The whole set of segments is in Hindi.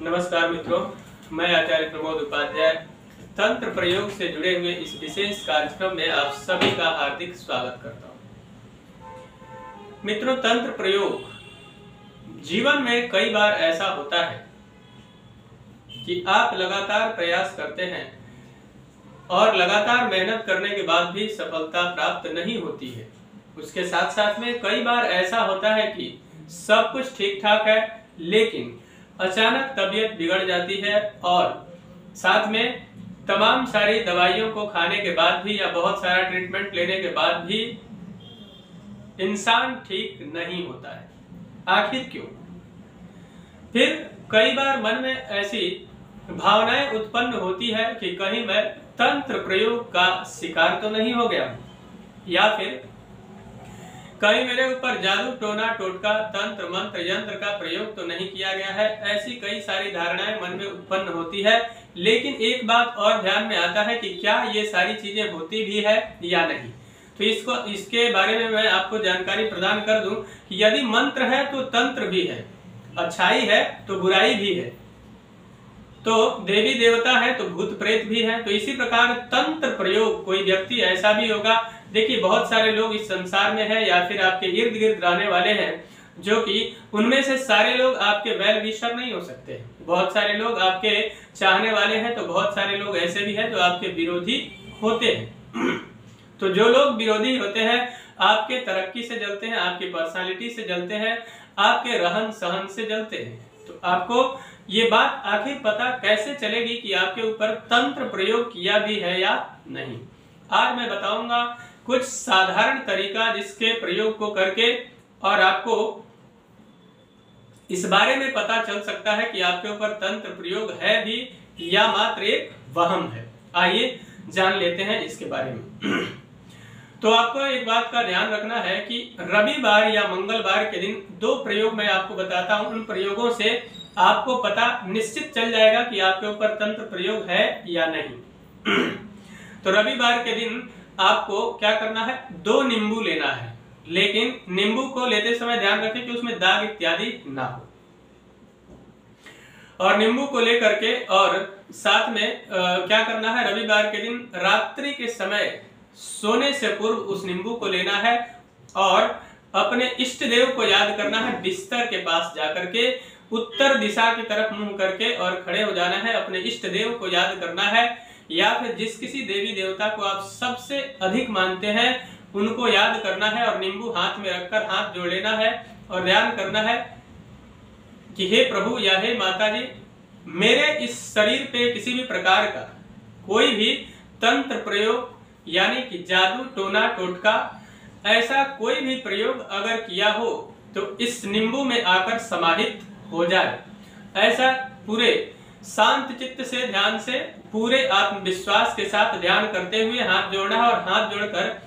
नमस्कार मित्रों, मैं आचार्य प्रमोद उपाध्याय तंत्र प्रयोग से जुड़े हुए इस विशेष कार्यक्रम में आप सभी का हार्दिक स्वागत करता हूं। मित्रों, तंत्र प्रयोग जीवन में कई बार ऐसा होता है कि आप लगातार प्रयास करते हैं और लगातार मेहनत करने के बाद भी सफलता प्राप्त नहीं होती है। उसके साथ साथ में कई बार ऐसा होता है कि सब कुछ ठीक ठाक है, लेकिन अचानक तबीयत बिगड़ जाती है और साथ में तमाम सारी दवाइयों को खाने के बाद भी या बहुत सारा ट्रीटमेंट लेने के बाद भी इंसान ठीक नहीं होता है। आखिर क्यों? फिर कई बार मन में ऐसी भावनाएं उत्पन्न होती है कि कहीं मैं तंत्र प्रयोग का शिकार तो नहीं हो गया हूं, या फिर कहीं मेरे ऊपर जादू टोना टोटका तंत्र मंत्र यंत्र का प्रयोग तो नहीं किया गया है। ऐसी कई सारी धारणाएं मन में उत्पन्न होती है, लेकिन एक बात और ध्यान में आता है कि क्या ये सारी चीजें होती भी है या नहीं। तो इसके बारे में मैं आपको जानकारी प्रदान कर दूं कि यदि मंत्र है तो तंत्र भी है, अच्छाई है तो बुराई भी है, तो देवी देवता है तो भूत प्रेत भी है। तो इसी प्रकार तंत्र प्रयोग कोई व्यक्ति ऐसा भी होगा, देखिए बहुत सारे लोग इस संसार में हैं या फिर आपके इर्द गिर्द रहने वाले हैं, जो कि उनमें से सारे लोग आपके वेल विशर नहीं हो सकते। बहुत सारे लोग आपके चाहने वाले हैं, तो बहुत सारे लोग ऐसे भी हैं जो आपके विरोधी होते हैं। तो जो लोग विरोधी होते हैं आपके तरक्की से जलते हैं, आपकी पर्सनालिटी से जलते हैं, आपके रहन सहन से जलते हैं। तो आपको ये बात आखिर पता कैसे चलेगी कि आपके ऊपर तंत्र प्रयोग किया भी है या नहीं। आज मैं बताऊंगा कुछ साधारण तरीका जिसके प्रयोग को करके और आपको इस बारे में पता चल सकता है कि आपके ऊपर तंत्र प्रयोग है भी या मात्र एक वहम है। आइए जान लेते हैं इसके बारे में। तो आपको एक बात का ध्यान रखना है कि रविवार या मंगलवार के दिन दो प्रयोग मैं आपको बताता हूं। उन प्रयोगों से आपको पता निश्चित चल जाएगा कि आपके ऊपर तंत्र प्रयोग है या नहीं। तो रविवार के दिन आपको क्या करना है, 2 नींबू लेना है, लेकिन नींबू को लेते समय ध्यान रखें कि उसमें दाग इत्यादि ना हो। और नींबू को लेकर के और साथ में क्या करना है, रविवार के दिन रात्रि के समय सोने से पूर्व उस नींबू को लेना है और अपने इष्ट देव को याद करना है। बिस्तर के पास जाकर के उत्तर दिशा की तरफ मुंह करके और खड़े हो जाना है। अपने इष्ट देव को याद करना है या फिर जिस किसी देवी देवता को आप सबसे अधिक मानते हैं उनको याद करना है और नींबू हाथ में रखकर हाथ जोड़ लेना है और ध्यान करना है कि हे प्रभु या हे माता जी, मेरे इस शरीर पे किसी भी प्रकार का कोई भी तंत्र प्रयोग यानी कि जादू टोना टोटका ऐसा कोई भी प्रयोग अगर किया हो तो इस नींबू में आकर समाहित हो जाए। ऐसा पूरे शांत चित्त से ध्यान से पूरे आत्मविश्वास के साथ ध्यान करते हुए हाथ जोड़ना है और हाथ जोड़कर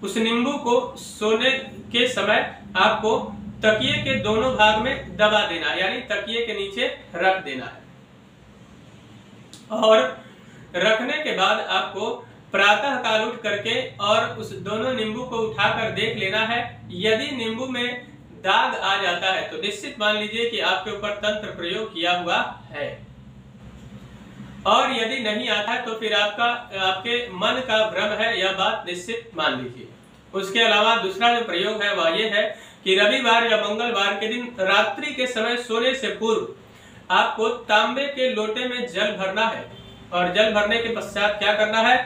उस नींबू को सोने के समय आपको तकिए के दोनों भाग में दबा देना, यानी तकिए के नीचे रख देना है। और रखने के बाद आपको प्रातः काल उठ करके और उस दोनों नींबू को उठाकर देख लेना है। यदि नींबू में दाग आ जाता है तो निश्चित मान लीजिए कि आपके ऊपर तंत्र प्रयोग किया हुआ है, और यदि नहीं आता तो फिर आपके मन का भ्रम है, यह बात निश्चित मान लीजिए। उसके अलावा दूसरा जो प्रयोग है वह ये है कि रविवार या मंगलवार के दिन रात्रि के समय सोने से पूर्व आपको तांबे के लोटे में जल भरना है और जल भरने के पश्चात क्या करना है,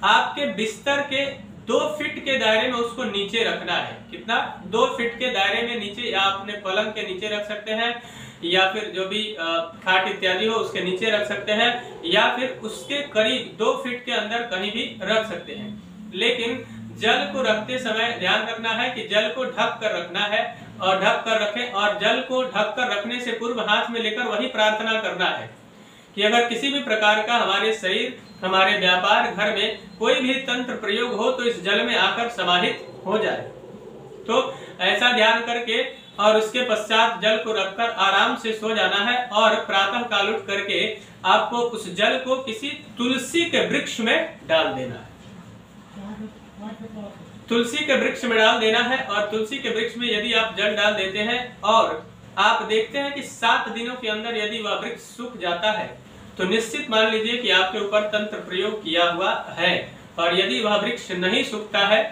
आपके बिस्तर के 2 फीट के दायरे में उसको नीचे रखना है। कितना? 2 फीट के दायरे में नीचे, या अपने पलंग के नीचे रख सकते हैं या फिर जो भी खाट इत्यादि हो उसके नीचे रख सकते हैं, या फिर उसके करीब 2 फीट के अंदर कहीं भी रख सकते हैं। लेकिन जल को रखते समय ध्यान रखना है कि जल को ढक कर रखना है और ढक कर रखें, और जल को ढक कर रखने से पूर्व हाथ में लेकर वही प्रार्थना करना है कि अगर किसी भी प्रकार का हमारे शरीर, हमारे व्यापार, घर में कोई भी तंत्र प्रयोग हो तो इस जल में आकर समाहित हो जाए। तो ऐसा ध्यान करके और उसके पश्चात जल को रखकर आराम से सो जाना है और प्रातः काल उठ करके आपको उस जल को किसी तुलसी के वृक्ष में डाल देना है। तुलसी के वृक्ष में डाल देना है और तुलसी के वृक्ष में यदि आप जल डाल देते हैं और आप देखते हैं कि 7 दिनों के अंदर यदि वह वृक्ष सूख जाता है तो निश्चित मान लीजिए कि आपके ऊपर तंत्र प्रयोग किया हुआ है। और यदि वह वृक्ष नहीं सूखता है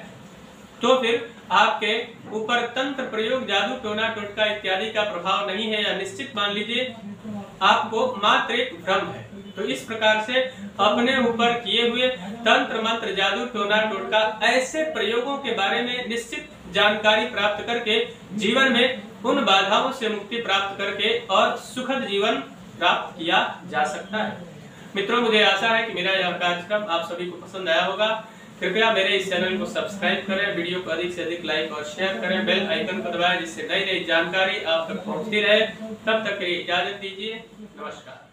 तो फिर आपके ऊपर तंत्र प्रयोग, जादू टोना टोटका इत्यादि का प्रभाव नहीं है, या निश्चित मान लीजिए आपको मात्र एक भ्रम है। तो इस प्रकार से अपने ऊपर किए हुए तंत्र मंत्र, जादू टोना टोटका ऐसे प्रयोगों के बारे में निश्चित जानकारी प्राप्त करके जीवन में उन बाधाओं से मुक्ति प्राप्त करके और सुखद जीवन प्राप्त किया जा सकता है। मित्रों, मुझे आशा है कि मेरा यह कार्यक्रम आप सभी को पसंद आया होगा। कृपया मेरे इस चैनल को सब्सक्राइब करें, वीडियो को अधिक से अधिक लाइक और शेयर करें, बेल आइकन को दबाएं जिससे नई नई जानकारी आप तक पहुंचती रहे। तब तक के लिए इजाजत दीजिए। नमस्कार।